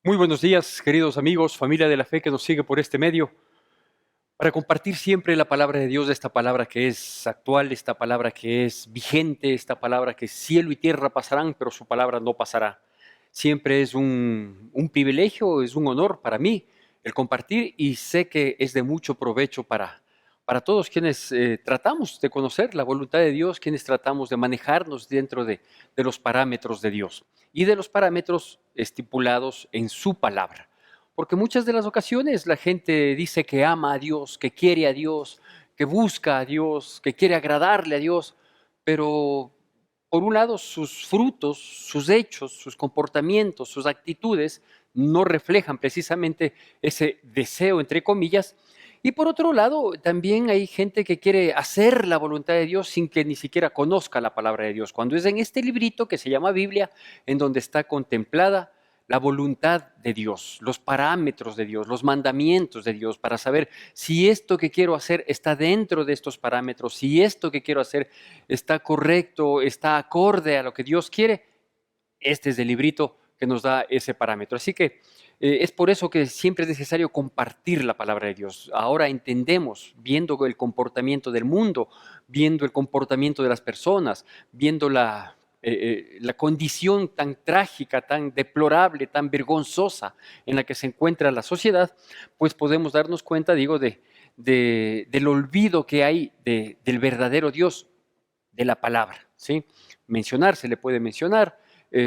Muy buenos días, queridos amigos, familia de la fe que nos sigue por este medio, para compartir siempre la palabra de Dios, esta palabra que es actual, esta palabra que es vigente, esta palabra que cielo y tierra pasarán, pero su palabra no pasará. Siempre es un privilegio, es un honor para mí el compartir y sé que es de mucho provecho para todos quienes tratamos de conocer la voluntad de Dios, quienes tratamos de manejarnos dentro de los parámetros de Dios y de los parámetros estipulados en su palabra. Porque muchas de las ocasiones la gente dice que ama a Dios, que quiere a Dios, que busca a Dios, que quiere agradarle a Dios, pero por un lado sus frutos, sus hechos, sus comportamientos, sus actitudes no reflejan precisamente ese deseo, entre comillas. Y por otro lado, también hay gente que quiere hacer la voluntad de Dios sin que ni siquiera conozca la palabra de Dios. Cuando es en este librito que se llama Biblia, en donde está contemplada la voluntad de Dios, los parámetros de Dios, los mandamientos de Dios, para saber si esto que quiero hacer está dentro de estos parámetros, si esto que quiero hacer está correcto, está acorde a lo que Dios quiere. Este es el librito que nos da ese parámetro. Así que es por eso que siempre es necesario compartir la palabra de Dios. Ahora entendemos, viendo el comportamiento del mundo, viendo el comportamiento de las personas, viendo la condición tan trágica, tan deplorable, tan vergonzosa en la que se encuentra la sociedad, pues podemos darnos cuenta, digo, del olvido que hay del verdadero Dios, de la palabra, ¿sí? Mencionar, se le puede mencionar,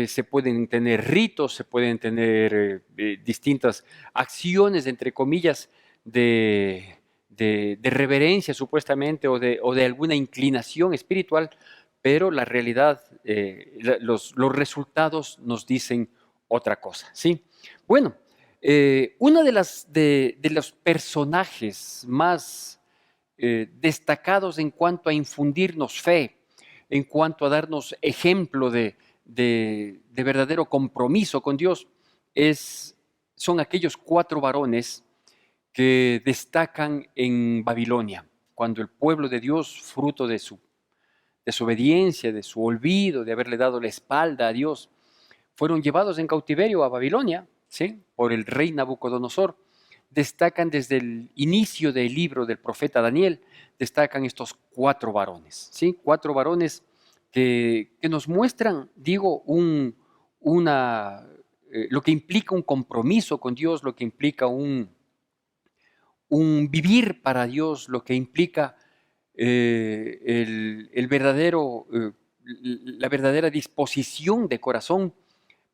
se pueden tener ritos, se pueden tener distintas acciones, entre comillas, de reverencia supuestamente o de alguna inclinación espiritual, pero la realidad, los resultados nos dicen otra cosa, ¿sí? Bueno, uno de los personajes más destacados en cuanto a infundirnos fe, en cuanto a darnos ejemplo de verdadero compromiso con Dios, son aquellos 4 varones que destacan en Babilonia, cuando el pueblo de Dios, fruto de su desobediencia, de su olvido, de haberle dado la espalda a Dios, fueron llevados en cautiverio a Babilonia, ¿sí? Por el rey Nabucodonosor. Destacan desde el inicio del libro del profeta Daniel, destacan estos 4 varones, ¿sí? 4 varones que nos muestran, digo, lo que implica un compromiso con Dios, lo que implica un vivir para Dios, lo que implica la verdadera disposición de corazón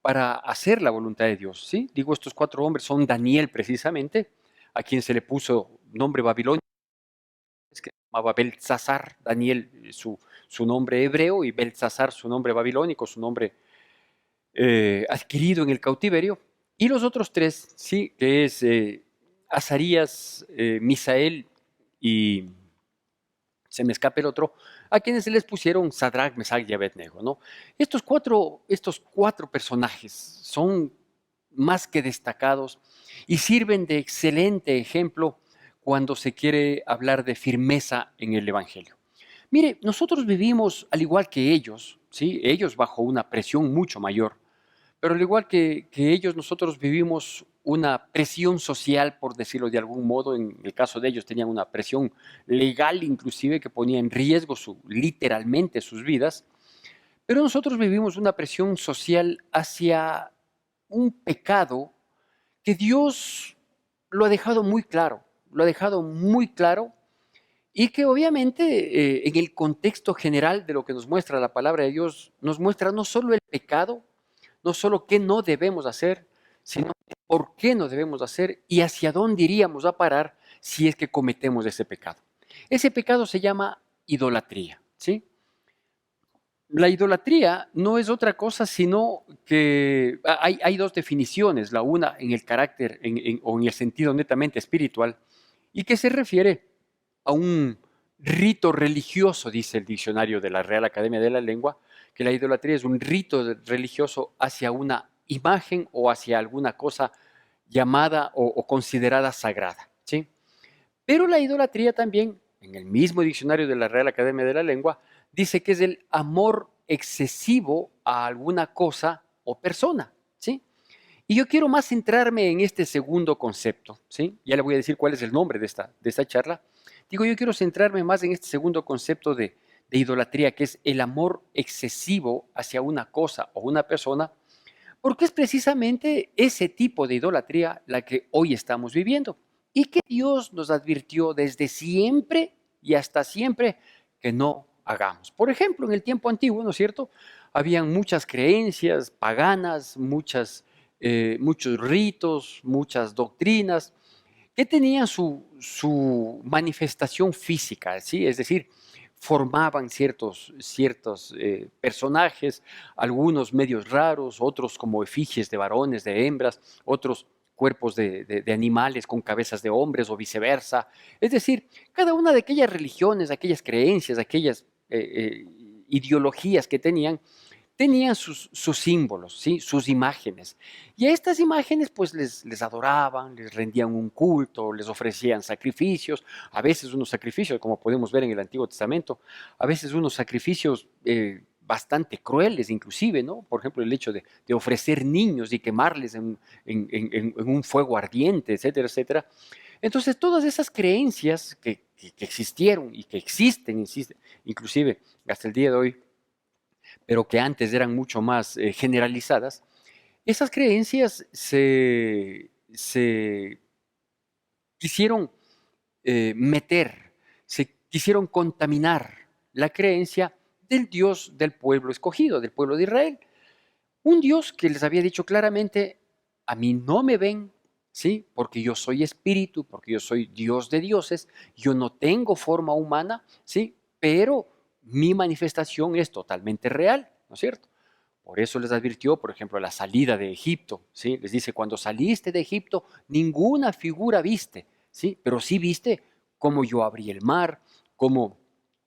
para hacer la voluntad de Dios, ¿sí? Digo, estos 4 hombres son Daniel precisamente, a quien se le puso nombre Babilonia, que se llamaba Beltsasar, Daniel su nombre hebreo y Beltsasar su nombre babilónico, su nombre adquirido en el cautiverio, y los otros 3, sí, que es Azarías, Misael y se me escapa el otro, a quienes se les pusieron Sadrach, Mesach y Abednego, ¿no? Estos cuatro personajes son más que destacados y sirven de excelente ejemplo cuando se quiere hablar de firmeza en el Evangelio. Mire, nosotros vivimos al igual que ellos, ¿sí? Ellos bajo una presión mucho mayor, pero al igual que ellos, nosotros vivimos una presión social, por decirlo de algún modo. En el caso de ellos tenían una presión legal inclusive que ponía en riesgo literalmente sus vidas. Pero nosotros vivimos una presión social hacia un pecado que Dios lo ha dejado muy claro, lo ha dejado muy claro, y que obviamente en el contexto general de lo que nos muestra la palabra de Dios, nos muestra no solo el pecado, no solo qué no debemos hacer, sino por qué no debemos hacer y hacia dónde iríamos a parar si es que cometemos ese pecado. Ese pecado se llama idolatría, ¿sí? La idolatría no es otra cosa sino que hay 2 definiciones, la una en el carácter o en el sentido netamente espiritual y que se refiere a un rito religioso, dice el diccionario de la Real Academia de la Lengua, que la idolatría es un rito religioso hacia una imagen o hacia alguna cosa llamada o considerada sagrada, ¿sí? Pero la idolatría también, en el mismo diccionario de la Real Academia de la Lengua, dice que es el amor excesivo a alguna cosa o persona, ¿sí? Y yo quiero más centrarme en este segundo concepto, ¿sí? Ya le voy a decir cuál es el nombre de esta charla. Digo, yo quiero centrarme más en este segundo concepto de idolatría, que es el amor excesivo hacia una cosa o una persona, porque es precisamente ese tipo de idolatría la que hoy estamos viviendo y que Dios nos advirtió desde siempre y hasta siempre que no hagamos. Por ejemplo, en el tiempo antiguo, ¿no es cierto? Habían muchas creencias paganas, muchos ritos, muchas doctrinas que tenían su manifestación física, ¿sí? Es decir, formaban ciertos personajes, algunos medios raros, otros como efigies de varones, de hembras, otros cuerpos de animales con cabezas de hombres o viceversa. Es decir, cada una de aquellas religiones, aquellas creencias, aquellas ideologías que tenían sus símbolos, ¿sí? Sus imágenes. Y a estas imágenes pues les adoraban, les rendían un culto, les ofrecían sacrificios, a veces unos sacrificios, como podemos ver en el Antiguo Testamento, a veces unos sacrificios bastante crueles inclusive, ¿no? Por ejemplo, el hecho de ofrecer niños y quemarles en un fuego ardiente, etcétera, etcétera. Entonces, todas esas creencias que existieron y que existen, inclusive hasta el día de hoy, pero que antes eran mucho más generalizadas, esas creencias se quisieron meter, se quisieron contaminar la creencia del Dios del pueblo escogido, del pueblo de Israel. Un Dios que les había dicho claramente, a mí no me ven, ¿sí? Porque yo soy espíritu, porque yo soy Dios de dioses, yo no tengo forma humana, ¿sí? Pero mi manifestación es totalmente real, ¿no es cierto? Por eso les advirtió, por ejemplo, la salida de Egipto, ¿sí? Les dice, cuando saliste de Egipto, ninguna figura viste, ¿sí? Pero sí viste cómo yo abrí el mar, cómo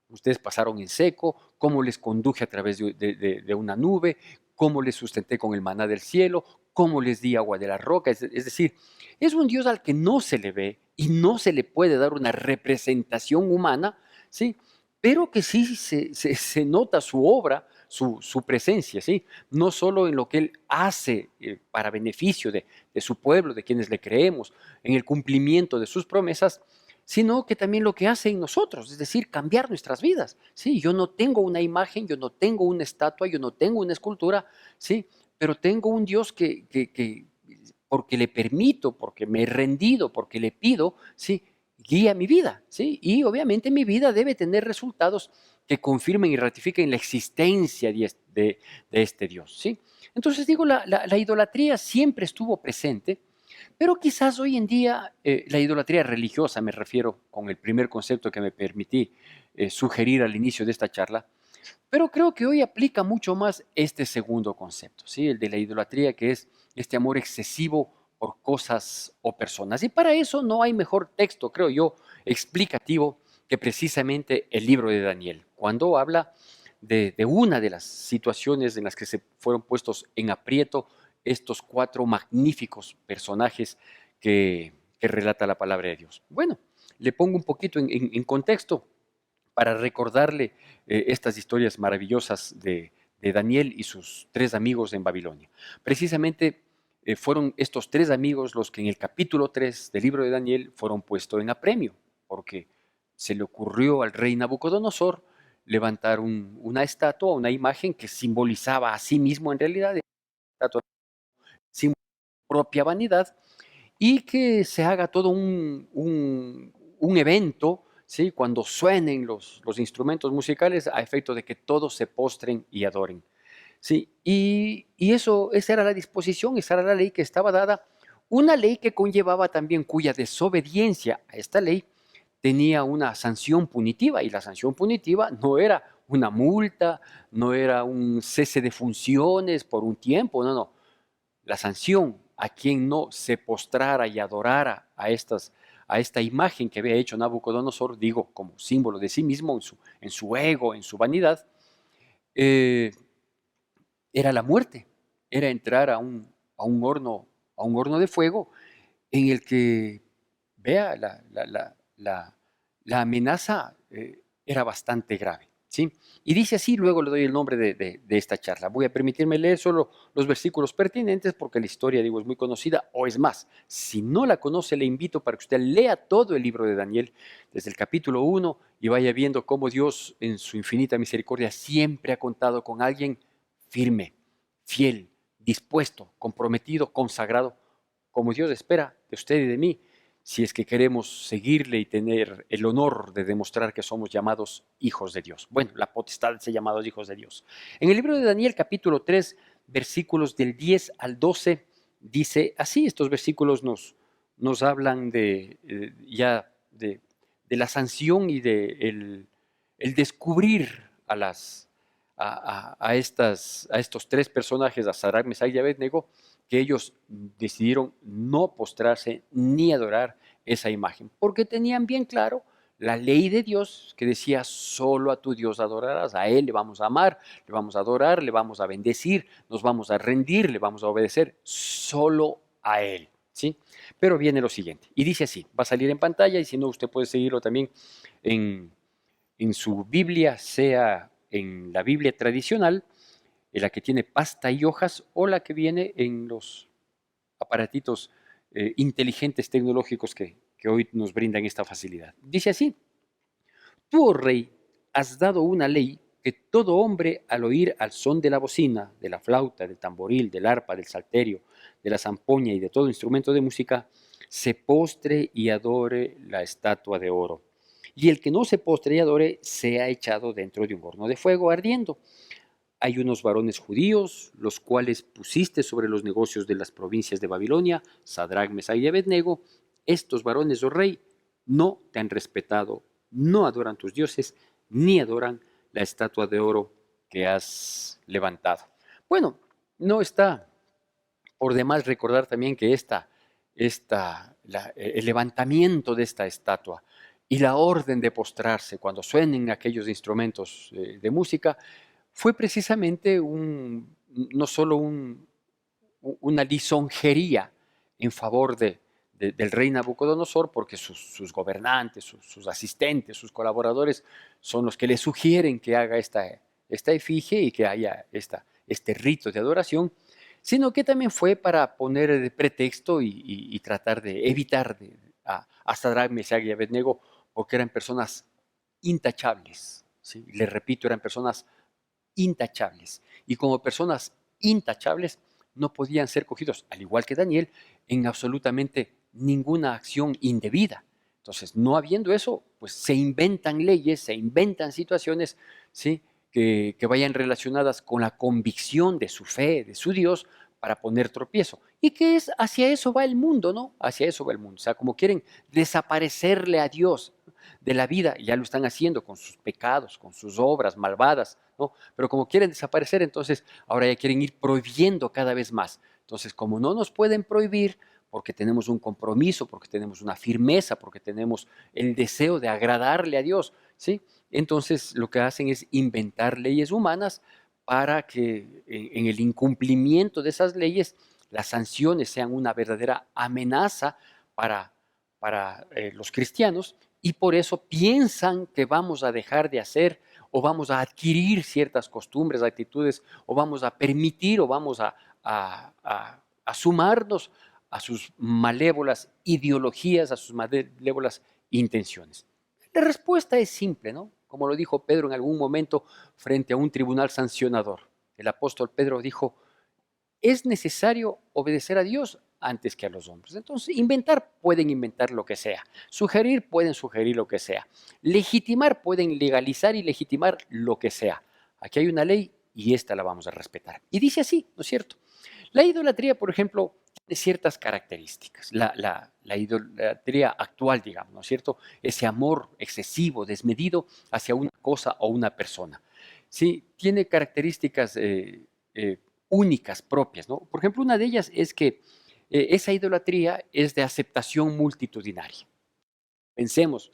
ustedes pasaron en seco, cómo les conduje a través de una nube, cómo les sustenté con el maná del cielo, cómo les di agua de la roca. Es decir, es un Dios al que no se le ve y no se le puede dar una representación humana, ¿sí? Pero que sí se nota su obra, su presencia, ¿sí? No solo en lo que Él hace para beneficio de su pueblo, de quienes le creemos, en el cumplimiento de sus promesas, sino que también lo que hace en nosotros, es decir, cambiar nuestras vidas. Sí, yo no tengo una imagen, yo no tengo una estatua, yo no tengo una escultura, sí, pero tengo un Dios que porque le permito, porque me he rendido, porque le pido, sí, guía mi vida, sí, y obviamente mi vida debe tener resultados que confirmen y ratifiquen la existencia de este Dios, sí. Entonces digo, la idolatría siempre estuvo presente, pero quizás hoy en día la idolatría religiosa, me refiero con el primer concepto que me permití sugerir al inicio de esta charla, pero creo que hoy aplica mucho más este segundo concepto, ¿sí? El de la idolatría, que es este amor excesivo por cosas o personas. Y para eso no hay mejor texto, creo yo, explicativo que precisamente el libro de Daniel, cuando habla de una de las situaciones en las que se fueron puestos en aprieto estos cuatro magníficos personajes que relata la palabra de Dios. Bueno, le pongo un poquito en contexto para recordarle estas historias maravillosas de Daniel y sus tres amigos en Babilonia. Precisamente fueron estos tres amigos los que en el capítulo 3 del libro de Daniel fueron puestos en apremio, porque se le ocurrió al rey Nabucodonosor levantar una estatua, una imagen que simbolizaba a sí mismo en realidad, estatua sin propia vanidad, y que se haga todo un evento, ¿sí? Cuando suenen los instrumentos musicales a efecto de que todos se postren y adoren. ¿Sí? Y eso, esa era la disposición, esa era la ley que estaba dada, una ley que conllevaba también cuya desobediencia a esta ley tenía una sanción punitiva, y la sanción punitiva no era una multa, no era un cese de funciones por un tiempo, no, no, la sanción a quien no se postrara y adorara a esta imagen que había hecho Nabucodonosor, digo, como símbolo de sí mismo, en su ego, en su vanidad, eh, era la muerte, era entrar a un horno de fuego en el que, vea, la amenaza era bastante grave. ¿sí? Y dice así, luego le doy el nombre de esta charla. Voy a permitirme leer solo los versículos pertinentes porque la historia, digo, es muy conocida, o es más, si no la conoce, le invito para que usted lea todo el libro de Daniel, desde el capítulo 1, y vaya viendo cómo Dios, en su infinita misericordia, siempre ha contado con alguien firme, fiel, dispuesto, comprometido, consagrado, como Dios espera de usted y de mí, si es que queremos seguirle y tener el honor de demostrar que somos llamados hijos de Dios. Bueno, la potestad de ser llamados hijos de Dios. En el libro de Daniel, capítulo 3, versículos del 10 al 12, dice así, estos versículos nos hablan de la sanción y de el descubrir a estos tres personajes, a Sadrach, Mesach y Abednego, que ellos decidieron no postrarse ni adorar esa imagen, porque tenían bien claro la ley de Dios que decía: solo a tu Dios adorarás, a Él le vamos a amar, le vamos a adorar, le vamos a bendecir, nos vamos a rendir, le vamos a obedecer, solo a Él, ¿sí? Pero viene lo siguiente, y dice así, va a salir en pantalla, y si no, usted puede seguirlo también en, en su Biblia, sea en la Biblia tradicional, en la que tiene pasta y hojas, o la que viene en los aparatitos inteligentes tecnológicos que hoy nos brindan esta facilidad. Dice así: tú, oh rey, has dado una ley que todo hombre, al oír al son de la bocina, de la flauta, del tamboril, del arpa, del salterio, de la zampoña y de todo instrumento de música, se postre y adore la estatua de oro. Y el que no se postre y adore sea echado dentro de un horno de fuego ardiendo. Hay unos varones judíos, los cuales pusiste sobre los negocios de las provincias de Babilonia, Sadrach, Mesach y Abednego. Estos varones, oh rey, no te han respetado, no adoran tus dioses, ni adoran la estatua de oro que has levantado. Bueno, no está por demás recordar también que el levantamiento de esta estatua y la orden de postrarse cuando suenen aquellos instrumentos de música fue precisamente no solo una lisonjería en favor del rey Nabucodonosor, porque sus gobernantes, sus asistentes, sus colaboradores son los que le sugieren que haga esta efigie y que haya este rito de adoración, sino que también fue para poner de pretexto y tratar de evitar a Sadrach, Mesach y Abednego, porque eran personas intachables, ¿sí? Les repito, eran personas intachables. Y como personas intachables no podían ser cogidos, al igual que Daniel, en absolutamente ninguna acción indebida. Entonces, no habiendo eso, pues se inventan leyes, se inventan situaciones, ¿sí? que vayan relacionadas con la convicción de su fe, de su Dios, para poner tropiezo. Y que es hacia eso va el mundo, ¿no? Hacia eso va el mundo. O sea, como quieren desaparecerle a Dios de la vida, ya lo están haciendo con sus pecados, con sus obras malvadas, ¿no? Pero como quieren desaparecer, entonces ahora ya quieren ir prohibiendo cada vez más. Entonces, como no nos pueden prohibir, porque tenemos un compromiso, porque tenemos una firmeza, porque tenemos el deseo de agradarle a Dios, ¿sí? Entonces lo que hacen es inventar leyes humanas para que en el incumplimiento de esas leyes las sanciones sean una verdadera amenaza para los cristianos, y por eso piensan que vamos a dejar de hacer o vamos a adquirir ciertas costumbres, actitudes, o vamos a permitir o vamos a sumarnos a sus malévolas ideologías, a sus malévolas intenciones. La respuesta es simple, ¿no? Como lo dijo Pedro en algún momento frente a un tribunal sancionador. El apóstol Pedro dijo: es necesario obedecer a Dios antes que a los hombres. Entonces, pueden inventar lo que sea. Sugerir pueden sugerir lo que sea. Legitimar pueden legalizar y legitimar lo que sea. Aquí hay una ley y esta la vamos a respetar. Y dice así, ¿no es cierto? La idolatría, por ejemplo, tiene ciertas características. La idolatría actual, digamos, ¿no es cierto? Ese amor excesivo, desmedido hacia una cosa o una persona. Sí, tiene características únicas, propias, ¿no? Por ejemplo, una de ellas es que esa idolatría es de aceptación multitudinaria. Pensemos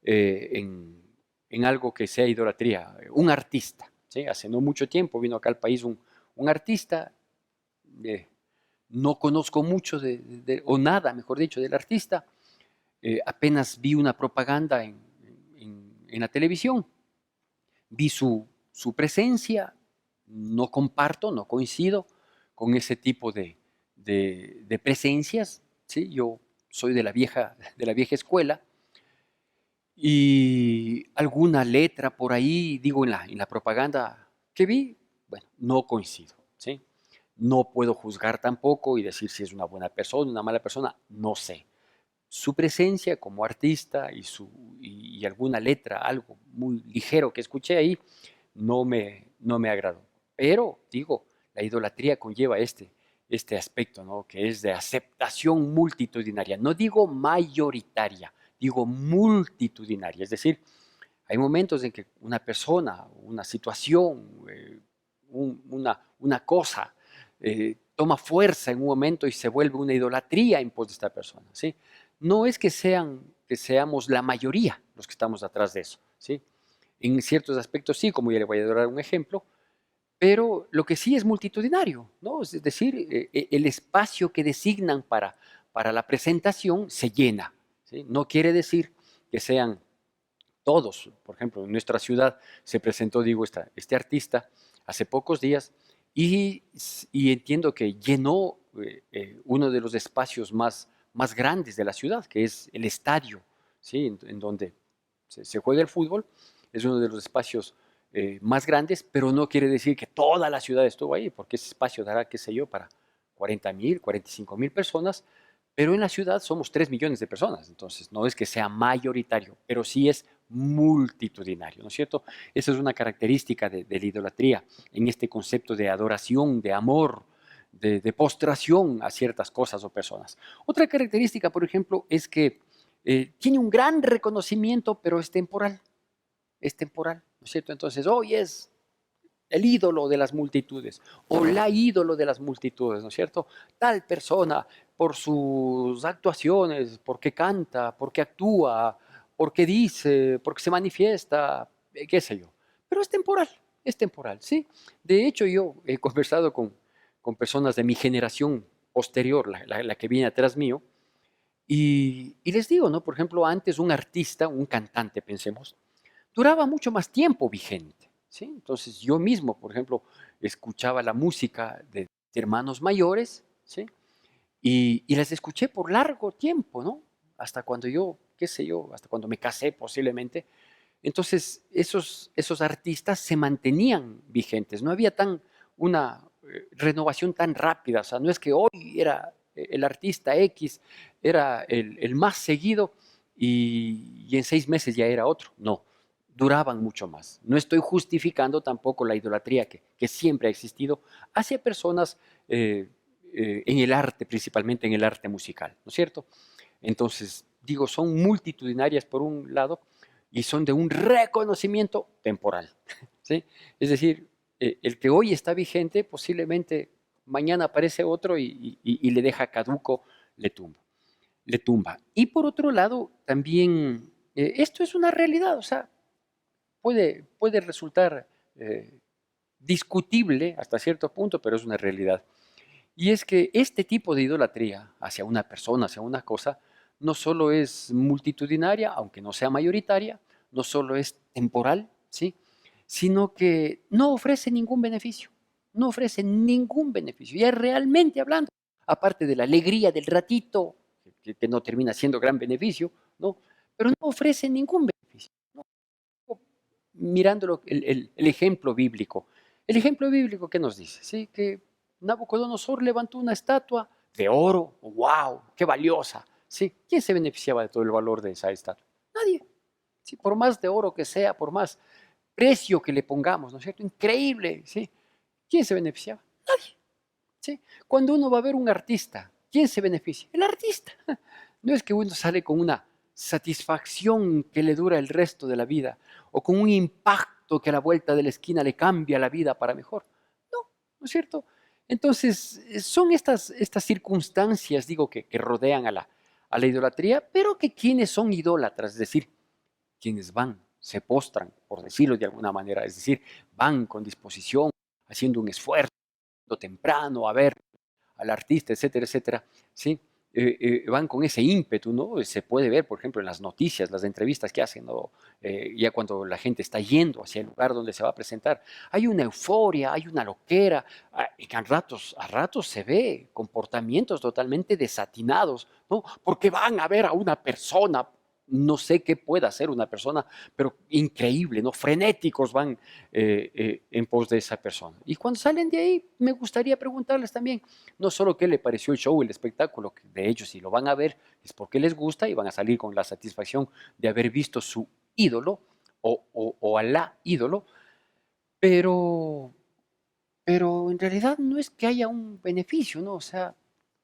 en algo que sea idolatría, un artista, ¿sí? Hace no mucho tiempo vino acá al país un artista, eh, no conozco mucho o nada, mejor dicho, del artista, apenas vi una propaganda en la televisión vi su presencia, no comparto, no coincido con ese tipo de presencias, ¿sí? Yo soy de la vieja escuela y alguna letra por ahí, digo, en la propaganda que vi, bueno, no coincido, ¿sí? No puedo juzgar tampoco y decir si es una buena persona, una mala persona, no sé. Su presencia como artista y alguna letra, algo muy ligero que escuché ahí, no me agradó. Pero, digo, la idolatría conlleva este aspecto, ¿no? Que es de aceptación multitudinaria. No digo mayoritaria, digo multitudinaria. Es decir, hay momentos en que una persona, una situación, una cosa, toma fuerza en un momento y se vuelve una idolatría en pos de esta persona, ¿sí? No es que seamos la mayoría los que estamos atrás de eso, ¿sí? En ciertos aspectos sí, como ya le voy a dar un ejemplo, pero lo que sí es multitudinario, ¿no? Es decir, el espacio que designan para la presentación se llena, ¿sí? No quiere decir que sean todos. Por ejemplo, en nuestra ciudad se presentó, digo, este artista hace pocos días y entiendo que llenó uno de los espacios más grandes de la ciudad, que es el estadio, ¿sí? En donde se juega el fútbol. Es uno de los espacios más grandes, pero no quiere decir que toda la ciudad estuvo ahí, porque ese espacio dará, qué sé yo, para 40,000, 45,000 personas, pero en la ciudad somos 3 millones de personas, entonces no es que sea mayoritario, pero sí es multitudinario, ¿no es cierto? Esa es una característica de la idolatría, en este concepto de adoración, de amor, de postración a ciertas cosas o personas. Otra característica, por ejemplo, es que tiene un gran reconocimiento, pero es temporal, ¿no es cierto? Entonces, hoy es el ídolo de las multitudes o la ídolo de las multitudes, ¿no es cierto? Tal persona por sus actuaciones, porque canta, porque actúa, porque dice, porque se manifiesta, qué sé yo. Pero es temporal, ¿sí? De hecho, yo he conversado con personas de mi generación posterior, la que viene atrás mío, y les digo, ¿no? Por ejemplo, antes un artista, un cantante, pensemos, duraba mucho más tiempo vigente, ¿sí? Entonces yo mismo, por ejemplo, escuchaba la música de hermanos mayores, ¿sí? Y las escuché por largo tiempo, ¿no? Hasta cuando yo, qué sé yo, hasta cuando me casé posiblemente. Entonces esos artistas se mantenían vigentes, no había una renovación tan rápida, o sea, no es que hoy era el artista X, era el más seguido y en 6 meses ya era otro, no, duraban mucho más. No estoy justificando tampoco la idolatría que siempre ha existido hacia personas en el arte, principalmente en el arte musical, ¿no es cierto? Entonces, digo, son multitudinarias por un lado y son de un reconocimiento temporal, ¿sí? Es decir, el que hoy está vigente posiblemente mañana aparece otro y le deja caduco, le tumba, le tumba. Y por otro lado, también esto es una realidad, o sea, puede resultar discutible hasta cierto punto, pero es una realidad. Y es que este tipo de idolatría hacia una persona, hacia una cosa, no solo es multitudinaria, aunque no sea mayoritaria, no solo es temporal, ¿sí? Sino que no ofrece ningún beneficio, no ofrece ningún beneficio. Ya realmente hablando, aparte de la alegría del ratito, que no termina siendo gran beneficio, ¿no? Pero no ofrece ningún beneficio. ¿No? Mirando el ejemplo bíblico. El ejemplo bíblico, ¿qué nos dice? ¿Sí? Que Nabucodonosor levantó una estatua de oro, wow, qué valiosa. ¿Sí? ¿Quién se beneficiaba de todo el valor de esa estatua? Nadie. ¿Sí? Por más de oro que sea, por más precio que le pongamos, ¿no es cierto? Increíble, ¿sí? ¿Quién se beneficiaba? Nadie. ¿Sí? Cuando uno va a ver un artista, ¿quién se beneficia? El artista. No es que uno sale con una satisfacción que le dura el resto de la vida o con un impacto que a la vuelta de la esquina le cambia la vida para mejor. No, ¿no es cierto? Entonces, son estas circunstancias, digo, que rodean a la idolatría, pero que quienes son idólatras, es decir, quienes van, se postran, por decirlo de alguna manera, es decir, van con disposición, haciendo un esfuerzo temprano a ver al artista, etcétera, etcétera, ¿sí? van con ese ímpetu, ¿no? Se puede ver, por ejemplo, en las noticias, las entrevistas que hacen, ¿no? Ya cuando la gente está yendo hacia el lugar donde se va a presentar, hay una euforia, hay una loquera, y que a ratos se ve comportamientos totalmente desatinados, ¿no? Porque van a ver a una persona, no sé qué pueda hacer una persona, pero increíble, ¿no? Frenéticos van en pos de esa persona. Y cuando salen de ahí, me gustaría preguntarles también, no solo qué le pareció el show, el espectáculo, que de hecho si lo van a ver es porque les gusta y van a salir con la satisfacción de haber visto su ídolo o a la ídolo, pero, pero en realidad no es que haya un beneficio, ¿no? O sea,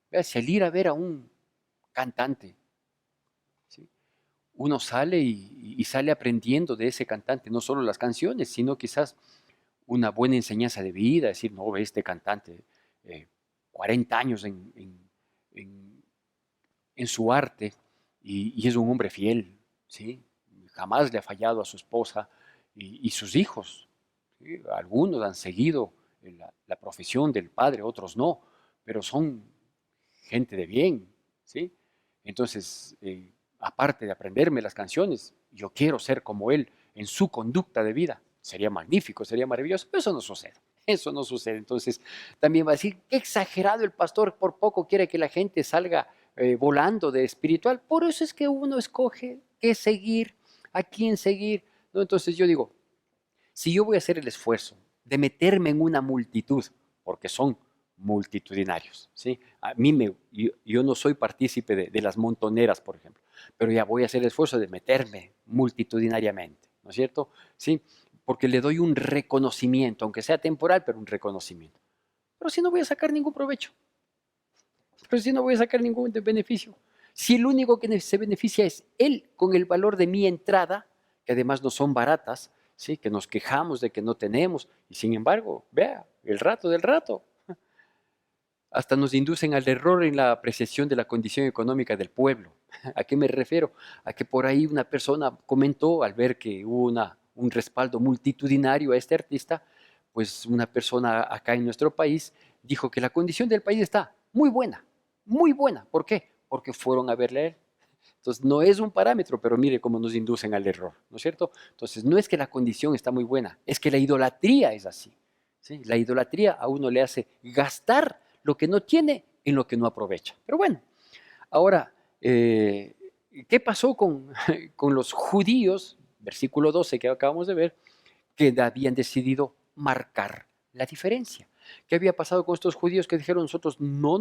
el ir a ver a un cantante, ¿sí? Uno sale y sale aprendiendo de ese cantante, no solo las canciones, sino quizás una buena enseñanza de vida, decir, no, ve este cantante, eh, 40 años en- en su arte y es un hombre fiel, ¿sí? Jamás le ha fallado a su esposa y sus hijos, ¿sí? Algunos han seguido la profesión del padre, otros no, pero son gente de bien, ¿sí? Entonces, aparte de aprenderme las canciones, yo quiero ser como él en su conducta de vida. Sería magnífico, sería maravilloso, pero eso no sucede. Eso no sucede. Entonces, también va a decir, qué exagerado el pastor, por poco quiere que la gente salga volando de espiritual. Por eso es que uno escoge qué seguir, a quién seguir, ¿no? Entonces yo digo, si yo voy a hacer el esfuerzo de meterme en una multitud, porque son multitudinarios, ¿sí? Yo no soy partícipe de las montoneras, por ejemplo, pero ya voy a hacer el esfuerzo de meterme multitudinariamente, ¿no es cierto? ¿Sí? Porque le doy un reconocimiento, aunque sea temporal, pero un reconocimiento. Pero si no voy a sacar ningún provecho, pero si no voy a sacar ningún beneficio, si el único que se beneficia es él con el valor de mi entrada, que además no son baratas, ¿sí? Que nos quejamos de que no tenemos, y sin embargo, vea, el rato del rato, hasta nos inducen al error en la apreciación de la condición económica del pueblo. ¿A qué me refiero? A que por ahí una persona comentó al ver que hubo un respaldo multitudinario a este artista, pues una persona acá en nuestro país dijo que la condición del país está muy buena, muy buena. ¿Por qué? Porque fueron a verle a él. Entonces, no es un parámetro, pero mire cómo nos inducen al error, ¿no es cierto? Entonces, no es que la condición está muy buena, es que la idolatría es así, ¿sí? La idolatría a uno le hace gastar lo que no tiene en lo que no aprovecha. Pero bueno, ahora, eh, ¿qué pasó con, con los judíos? Versículo 12 que acabamos de ver, que habían decidido marcar la diferencia. ¿Qué había pasado con estos judíos que dijeron nosotros no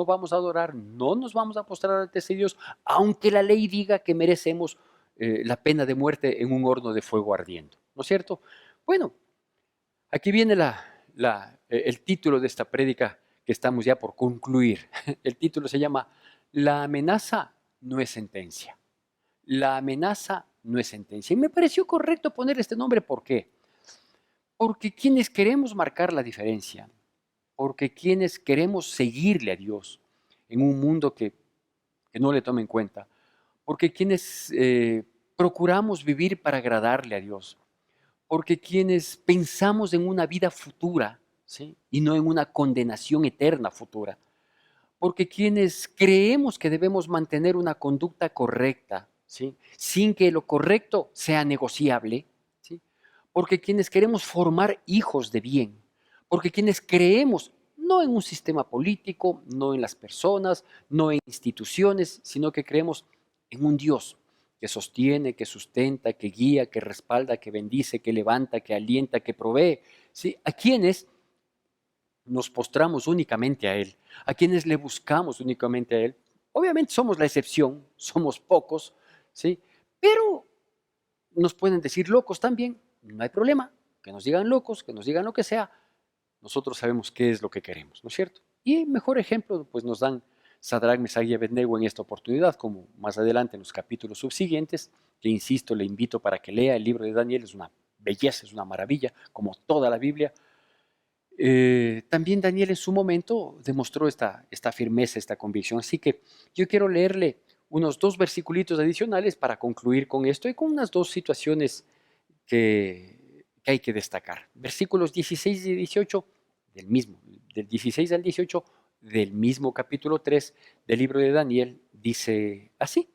vamos a adorar, no nos vamos a postrar ante ese Dios, aunque la ley diga que merecemos la pena de muerte en un horno de fuego ardiendo? ¿No es cierto? Bueno, aquí viene el título de esta prédica que estamos ya por concluir. El título se llama La amenaza no es sentencia. La amenaza no es sentencia. Y me pareció correcto poner este nombre, ¿por qué? Porque quienes queremos marcar la diferencia, porque quienes queremos seguirle a Dios en un mundo que no le tome en cuenta, porque quienes procuramos vivir para agradarle a Dios, porque quienes pensamos en una vida futura, ¿sí? Y no en una condenación eterna futura, porque quienes creemos que debemos mantener una conducta correcta, ¿sí? Sin que lo correcto sea negociable, ¿sí? Porque quienes queremos formar hijos de bien, porque quienes creemos no en un sistema político, no en las personas, no en instituciones, sino que creemos en un Dios que sostiene, que sustenta, que guía, que respalda, que bendice, que levanta, que alienta, que provee, ¿sí? A quienes nos postramos únicamente a Él, a quienes le buscamos únicamente a Él. Obviamente somos la excepción, somos pocos, ¿sí? Pero nos pueden decir locos también, no hay problema, que nos digan locos, que nos digan lo que sea, nosotros sabemos qué es lo que queremos, ¿no es cierto? Y mejor ejemplo, pues nos dan Sadrach, Mesach y Abednego en esta oportunidad, como más adelante en los capítulos subsiguientes, que insisto, le invito para que lea el libro de Daniel, es una belleza, es una maravilla, como toda la Biblia. También Daniel en su momento demostró esta firmeza, esta convicción. Así que yo quiero leerle unos dos versiculitos adicionales para concluir con esto y con unas dos situaciones que hay que destacar. Versículos 16 y 18 del mismo, del 16 al 18 del mismo capítulo 3 del libro de Daniel dice así: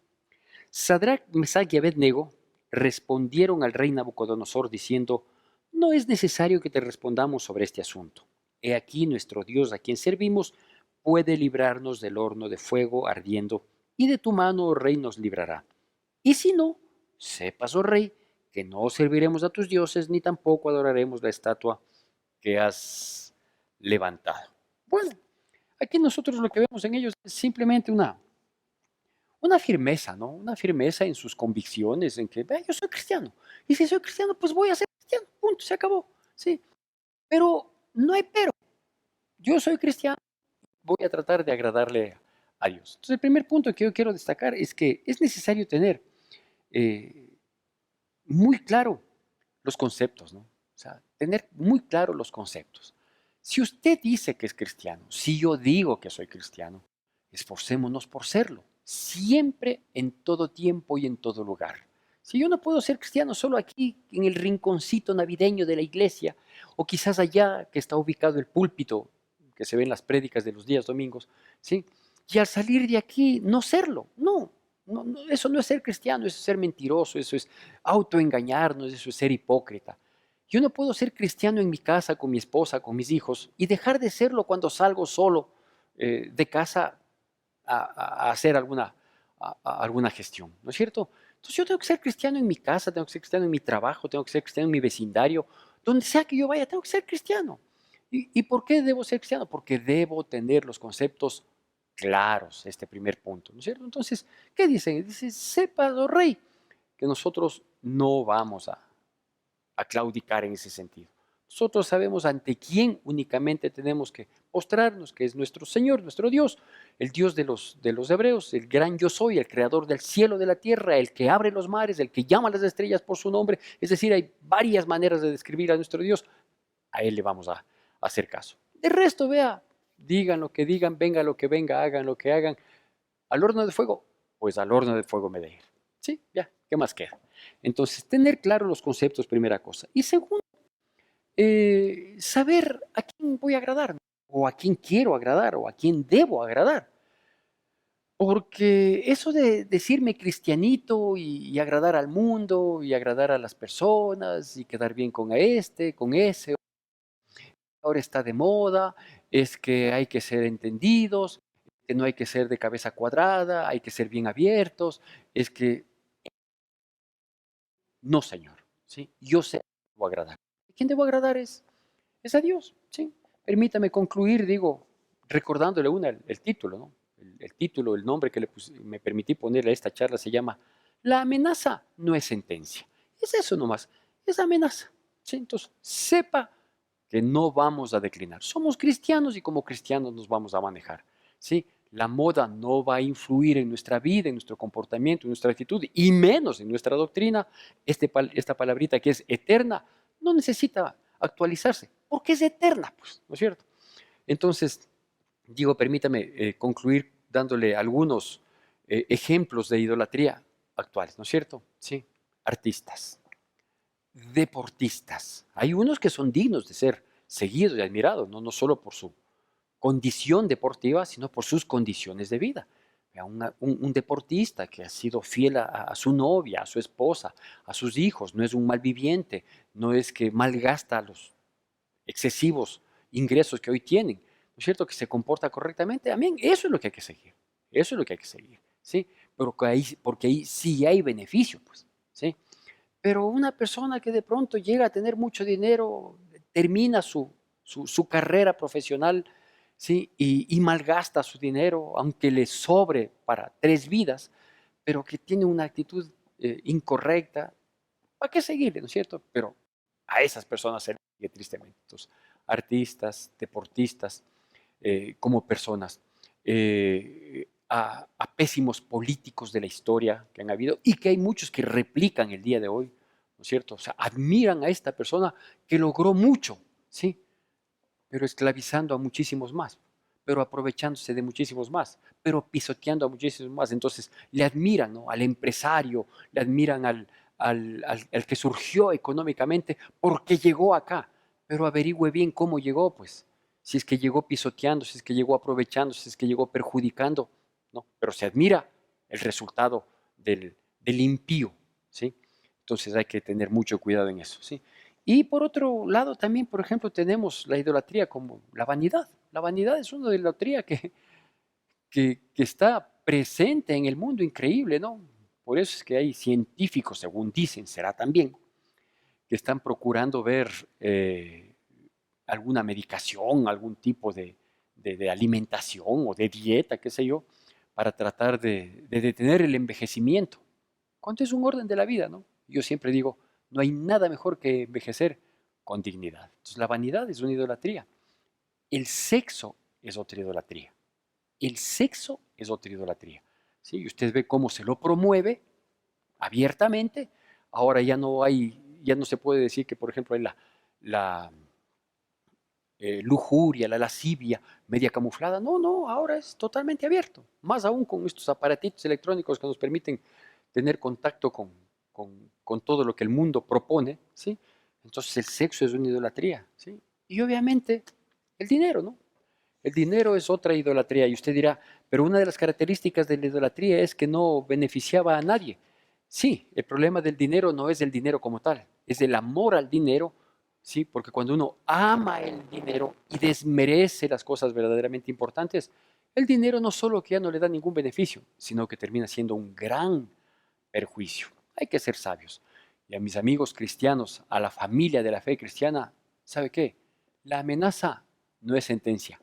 Sadrach, Mesach y Abednego respondieron al rey Nabucodonosor diciendo: No es necesario que te respondamos sobre este asunto. He aquí nuestro Dios a quien servimos puede librarnos del horno de fuego ardiendo, y de tu mano, oh rey, nos librará. Y si no, sepas, oh rey, que no serviremos a tus dioses ni tampoco adoraremos la estatua que has levantado. Bueno, aquí nosotros lo que vemos en ellos es simplemente una firmeza, ¿no? Una firmeza en sus convicciones, en que: Yo soy cristiano, y si soy cristiano, pues voy a ser cristiano, punto, se acabó, ¿sí? Pero no hay pero, yo soy cristiano, voy a tratar de agradarle a Dios. Entonces, el primer punto que yo quiero destacar es que es necesario tener eh, muy claro los conceptos, ¿no? O sea, tener muy claro los conceptos. Si usted dice que es cristiano, si yo digo que soy cristiano, esforcémonos por serlo, siempre, en todo tiempo y en todo lugar. Si yo no puedo ser cristiano solo aquí, en el rinconcito navideño de la iglesia, o quizás allá que está ubicado el púlpito, que se ven las prédicas de los días domingos, ¿sí? Y al salir de aquí, no serlo, no. No, eso no es ser cristiano, eso es ser mentiroso, eso es autoengañarnos, eso es ser hipócrita. Yo no puedo ser cristiano en mi casa, con mi esposa, con mis hijos, y dejar de serlo cuando salgo solo de casa a hacer alguna gestión, ¿no es cierto? Entonces yo tengo que ser cristiano en mi casa, tengo que ser cristiano en mi trabajo, tengo que ser cristiano en mi vecindario, donde sea que yo vaya, tengo que ser cristiano. ¿Y por qué debo ser cristiano? Porque debo tener los conceptos claros, este primer punto, ¿no es cierto? Entonces, ¿qué dice? Dice: sepa, oh rey, que nosotros no vamos a claudicar en ese sentido. Nosotros sabemos ante quién únicamente tenemos que postrarnos, que es nuestro Señor, nuestro Dios, el Dios de los hebreos, el gran yo soy, el creador del cielo, de la tierra, el que abre los mares, el que llama a las estrellas por su nombre. Es decir, hay varias maneras de describir a nuestro Dios. A Él le vamos a hacer caso. De resto, vea, digan lo que digan, venga lo que venga, hagan lo que hagan. Al horno de fuego, pues al horno de fuego me de ir. ¿Sí? Ya, ¿qué más queda? Entonces, tener claro los conceptos, primera cosa. Y segundo, saber a quién voy a agradar, ¿no? O a quién quiero agradar, o a quién debo agradar. Porque eso de decirme cristianito y agradar al mundo y agradar a las personas y quedar bien con este, con ese, ahora está de moda, es que hay que ser entendidos, que no hay que ser de cabeza cuadrada, hay que ser bien abiertos, es que no, Señor, ¿sí? Yo sé a quién debo agradar. ¿Quién debo agradar es a Dios, ¿sí? Permítame concluir, digo, recordándole el título, ¿no? El título, el nombre que me permití ponerle a esta charla se llama La amenaza no es sentencia. Es eso nomás, es amenaza, ¿sí? Entonces, sepa que no vamos a declinar. Somos cristianos y como cristianos nos vamos a manejar, ¿sí? La moda no va a influir en nuestra vida, en nuestro comportamiento, en nuestra actitud y menos en nuestra doctrina. Esta palabrita que es eterna no necesita actualizarse porque es eterna, pues, ¿no es cierto? Entonces, digo, permítame concluir dándole algunos ejemplos de idolatría actuales, ¿no es cierto? Sí, artistas, deportistas. Hay unos que son dignos de ser seguidos y admirados, no solo por su condición deportiva, sino por sus condiciones de vida. Un deportista que ha sido fiel a su novia, a su esposa, a sus hijos, no es un malviviente, no es que malgasta los excesivos ingresos que hoy tienen, ¿no es cierto? Que se comporta correctamente. Amén, eso es lo que hay que seguir, eso es lo que hay que seguir, ¿sí? Pero porque ahí sí hay beneficio, pues, ¿sí? Pero una persona que de pronto llega a tener mucho dinero, termina su carrera profesional, ¿sí? Y malgasta su dinero, aunque le sobre para 3 vidas, pero que tiene una actitud incorrecta, ¿para qué seguirle, no es cierto? Pero a esas personas se les sigue tristemente. Entonces, artistas, deportistas, como personas, a pésimos políticos de la historia que han habido y que hay muchos que replican el día de hoy, ¿no es cierto? O sea, admiran a esta persona que logró mucho, ¿sí? Pero esclavizando a muchísimos más, pero aprovechándose de muchísimos más, pero pisoteando a muchísimos más. Entonces, le admiran, ¿no? Al empresario, le admiran al que surgió económicamente porque llegó acá, pero averigüe bien cómo llegó, pues. si es que llegó pisoteando, si es que llegó aprovechando, si es que llegó perjudicando, no, pero se admira el resultado del impío, ¿sí? Entonces hay que tener mucho cuidado en eso, ¿sí? Y por otro lado también, por ejemplo, tenemos la idolatría como la vanidad. La vanidad es una idolatría que está presente en el mundo, increíble, ¿no? Por eso es que hay científicos, según dicen, será también, que están procurando ver alguna medicación, algún tipo de alimentación o de dieta, qué sé yo, para tratar de detener el envejecimiento. ¿Cuánto es un orden de la vida, no? Yo siempre digo, no hay nada mejor que envejecer con dignidad. Entonces la vanidad es una idolatría. El sexo es otra idolatría. El sexo es otra idolatría. ¿Sí? Y usted ve cómo se lo promueve abiertamente. Ahora ya no se puede decir que, por ejemplo, hay la lujuria, la lascivia media camuflada. No, no, ahora es totalmente abierto. Más aún con estos aparatitos electrónicos que nos permiten tener contacto con todo lo que el mundo propone, ¿sí? Entonces el sexo es una idolatría, ¿sí? Y obviamente el dinero, ¿no? El dinero es otra idolatría y usted dirá, pero una de las características de la idolatría es que no beneficiaba a nadie. Sí, el problema del dinero no es el dinero como tal, es el amor al dinero, sí, porque cuando uno ama el dinero y desmerece las cosas verdaderamente importantes, el dinero no solo que ya no le da ningún beneficio, sino que termina siendo un gran perjuicio. Hay que ser sabios. Y a mis amigos cristianos, a la familia de la fe cristiana, ¿sabe qué? La amenaza no es sentencia.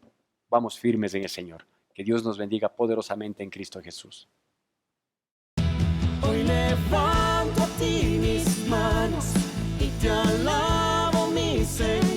Vamos firmes en el Señor. Que Dios nos bendiga poderosamente en Cristo Jesús. Hoy levanto a ti mis manos y te alabo, mi Señor.